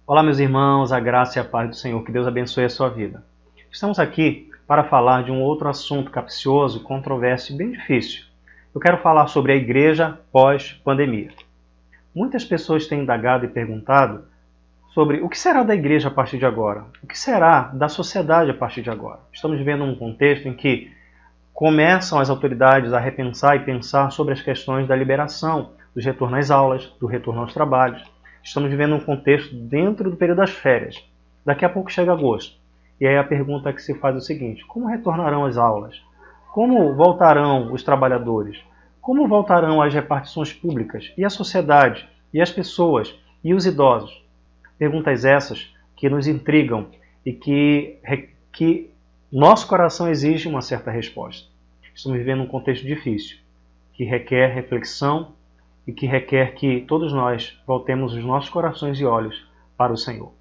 Olá, meus irmãos, a graça e a paz do Senhor, que Deus abençoe a sua vida. Estamos aqui para falar de um outro assunto capcioso, controverso e bem difícil. Eu quero falar sobre a igreja pós-pandemia. Muitas pessoas têm indagado e perguntado sobre o que será da igreja a partir de agora, o que será da sociedade a partir de agora. Estamos vivendo um contexto em que começam as autoridades a repensar e pensar sobre as questões da liberação, do retorno às aulas, do retorno aos trabalhos. Estamos vivendo um contexto dentro do período das férias. Daqui a pouco chega agosto. E aí a pergunta que se faz é o seguinte: como retornarão as aulas? Como voltarão os trabalhadores? Como voltarão as repartições públicas? E a sociedade? E as pessoas? E os idosos? Perguntas essas que nos intrigam e que nosso coração exige uma certa resposta. Estamos vivendo um contexto difícil, que requer reflexão e que requer que todos nós voltemos os nossos corações e olhos para o Senhor.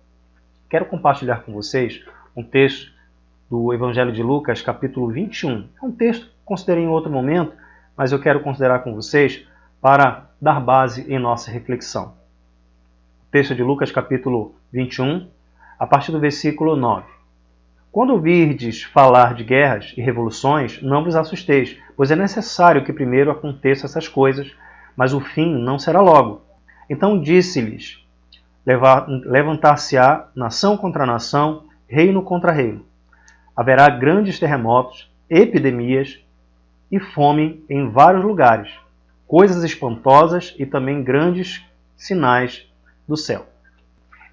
Quero compartilhar com vocês um texto do Evangelho de Lucas, capítulo 21. É um texto que considerei em outro momento, mas eu quero considerar com vocês para dar base em nossa reflexão. O texto de Lucas, capítulo 21, a partir do versículo 9. Quando ouvirdes falar de guerras e revoluções, não vos assusteis, pois é necessário que primeiro aconteçam essas coisas, mas o fim não será logo. Então disse-lhes: levantar-se-á nação contra nação, reino contra reino. Haverá grandes terremotos, epidemias e fome em vários lugares, coisas espantosas e também grandes sinais do céu.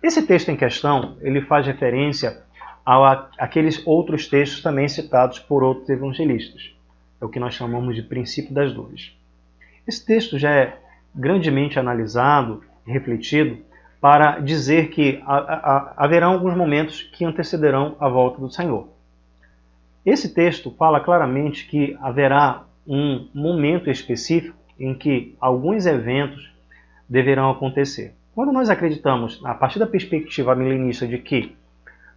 Esse texto em questão, ele faz referência àqueles outros textos também citados por outros evangelistas. É o que nós chamamos de princípio das dores. Esse texto já é grandemente analisado e refletido para dizer que haverá alguns momentos que antecederão a volta do Senhor. Esse texto fala claramente que haverá um momento específico em que alguns eventos deverão acontecer. Quando nós acreditamos, a partir da perspectiva milenista, de que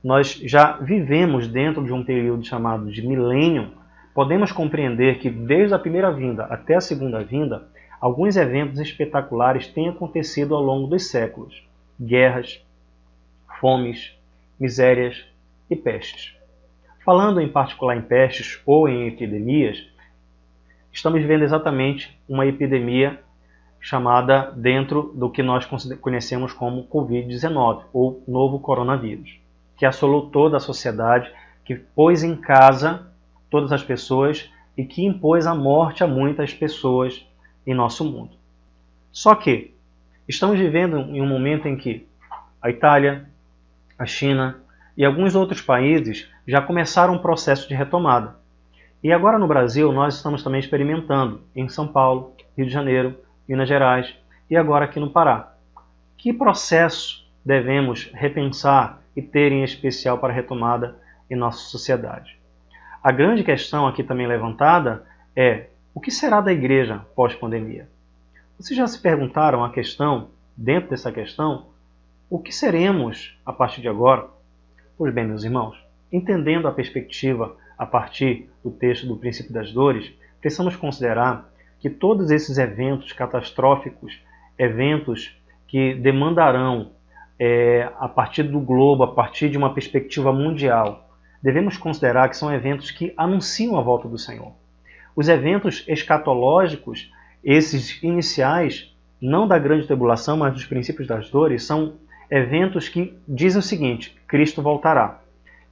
nós já vivemos dentro de um período chamado de milênio, podemos compreender que desde a primeira vinda até a segunda vinda, alguns eventos espetaculares têm acontecido ao longo dos séculos. Guerras, fomes, misérias e pestes. Falando em particular em pestes ou em epidemias, estamos vivendo exatamente uma epidemia chamada dentro do que nós conhecemos como Covid-19, ou novo coronavírus, que assolou toda a sociedade, que pôs em casa todas as pessoas e que impôs a morte a muitas pessoas em nosso mundo. Só que estamos vivendo em um momento em que a Itália, a China e alguns outros países já começaram um processo de retomada. E agora no Brasil nós estamos também experimentando em São Paulo, Rio de Janeiro, Minas Gerais e agora aqui no Pará. Que processo devemos repensar e ter em especial para a retomada em nossa sociedade? A grande questão aqui também levantada é: o que será da igreja pós-pandemia? Vocês já se perguntaram a questão, dentro dessa questão, o que seremos a partir de agora? Pois bem, meus irmãos, entendendo a perspectiva a partir do texto do Princípio das Dores, precisamos considerar que todos esses eventos catastróficos, eventos que demandarão a partir do globo, a partir de uma perspectiva mundial, devemos considerar que são eventos que anunciam a volta do Senhor. Os eventos escatológicos, esses iniciais, não da grande tribulação, mas dos princípios das dores, são eventos que dizem o seguinte: Cristo voltará.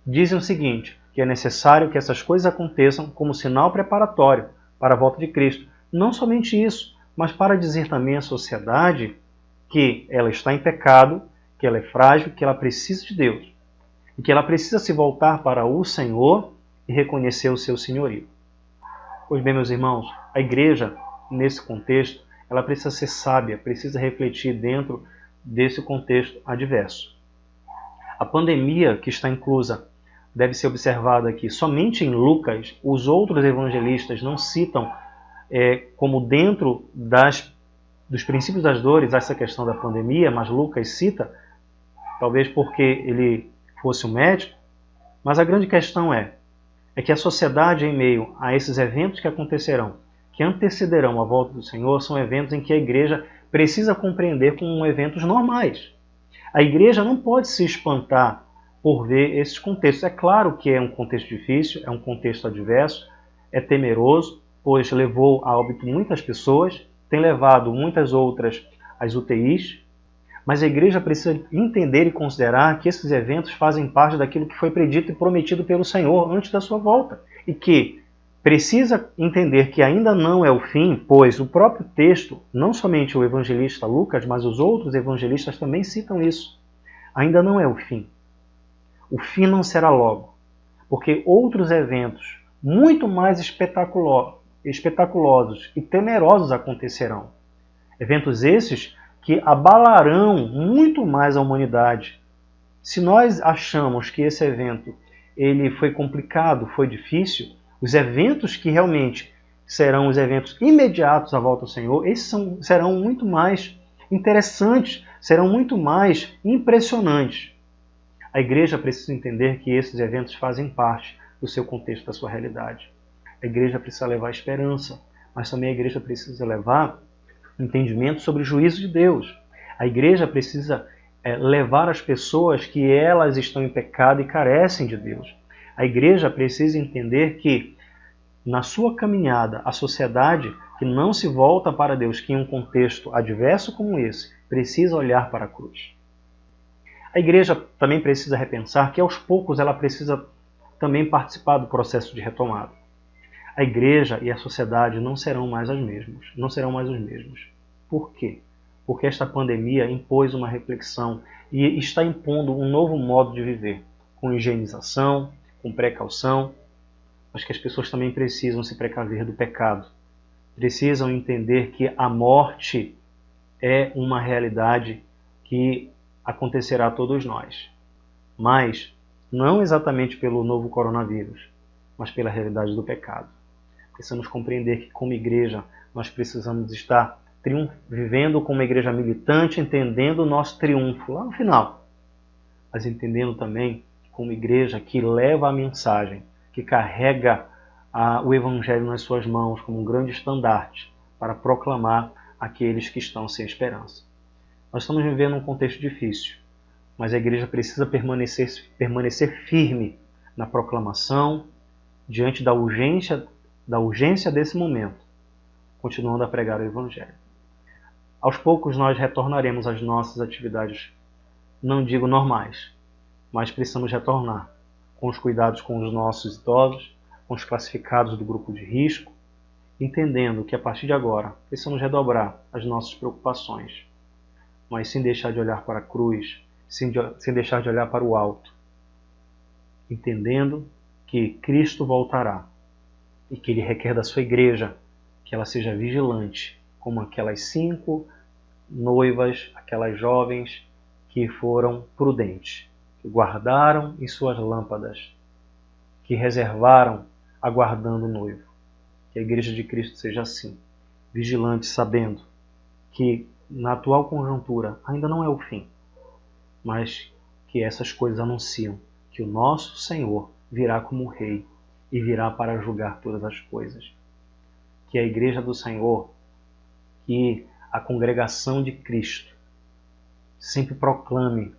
Dizem o seguinte, que é necessário que essas coisas aconteçam como sinal preparatório para a volta de Cristo. Não somente isso, mas para dizer também à sociedade que ela está em pecado, que ela é frágil, que ela precisa de Deus. E que ela precisa se voltar para o Senhor e reconhecer o seu senhorio. Pois bem, meus irmãos, a igreja, nesse contexto, ela precisa ser sábia, precisa refletir dentro desse contexto adverso. A pandemia que está inclusa deve ser observada aqui somente em Lucas. Os outros evangelistas não citam como dentro dos princípios das dores essa questão da pandemia, mas Lucas cita, talvez porque ele fosse um médico, mas a grande questão é que a sociedade, em meio a esses eventos que acontecerão, que antecederão a volta do Senhor são eventos em que a igreja precisa compreender como eventos normais. A igreja não pode se espantar por ver esses contextos. É claro que é um contexto difícil, é um contexto adverso, é temeroso, pois levou a óbito muitas pessoas, tem levado muitas outras às UTIs, mas a igreja precisa entender e considerar que esses eventos fazem parte daquilo que foi predito e prometido pelo Senhor antes da sua volta. E que precisa entender que ainda não é o fim, pois o próprio texto, não somente o evangelista Lucas, mas os outros evangelistas também citam isso. Ainda não é o fim. O fim não será logo, porque outros eventos muito mais espetaculosos e temerosos acontecerão. Eventos esses que abalarão muito mais a humanidade. Se nós achamos que esse evento ele foi complicado, foi difícil, os eventos que realmente serão os eventos imediatos à volta do Senhor, esses serão muito mais interessantes, serão muito mais impressionantes. A igreja precisa entender que esses eventos fazem parte do seu contexto, da sua realidade. A igreja precisa levar esperança, mas também a igreja precisa levar entendimento sobre o juízo de Deus. A igreja precisa levar as pessoas que elas estão em pecado e carecem de Deus. A igreja precisa entender que, na sua caminhada, a sociedade que não se volta para Deus, que em um contexto adverso como esse, precisa olhar para a cruz. A igreja também precisa repensar que, aos poucos, ela precisa também participar do processo de retomada. A igreja e a sociedade não serão mais as mesmas, não serão mais os mesmos. Por quê? Porque esta pandemia impôs uma reflexão e está impondo um novo modo de viver, com higienização, com precaução, mas que as pessoas também precisam se precaver do pecado. Precisam entender que a morte é uma realidade que acontecerá a todos nós. Mas não exatamente pelo novo coronavírus, mas pela realidade do pecado. Precisamos compreender que, como igreja, nós precisamos estar vivendo como uma igreja militante, entendendo o nosso triunfo lá no final, mas entendendo também como igreja que leva a mensagem, que carrega o Evangelho nas suas mãos como um grande estandarte para proclamar aqueles que estão sem esperança. Nós estamos vivendo um contexto difícil, mas a igreja precisa permanecer firme na proclamação, diante da urgência desse momento, continuando a pregar o Evangelho. Aos poucos nós retornaremos às nossas atividades, não digo normais, mas precisamos retornar com os cuidados com os nossos idosos, com os classificados do grupo de risco, entendendo que a partir de agora precisamos redobrar as nossas preocupações, mas sem deixar de olhar para a cruz, sem deixar de olhar para o alto, entendendo que Cristo voltará e que Ele requer da sua igreja que ela seja vigilante, como aquelas 5 noivas, aquelas jovens que foram prudentes, que guardaram em suas lâmpadas, que reservaram aguardando o noivo. Que a igreja de Cristo seja assim, vigilante, sabendo que na atual conjuntura ainda não é o fim, mas que essas coisas anunciam que o nosso Senhor virá como Rei e virá para julgar todas as coisas. Que a igreja do Senhor, que a congregação de Cristo sempre proclame: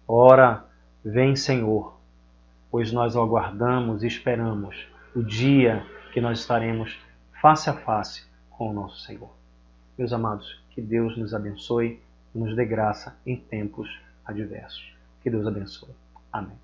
ora, vem Senhor, pois nós o aguardamos e esperamos o dia que nós estaremos face a face com o nosso Senhor. Meus amados, que Deus nos abençoe e nos dê graça em tempos adversos. Que Deus abençoe. Amém.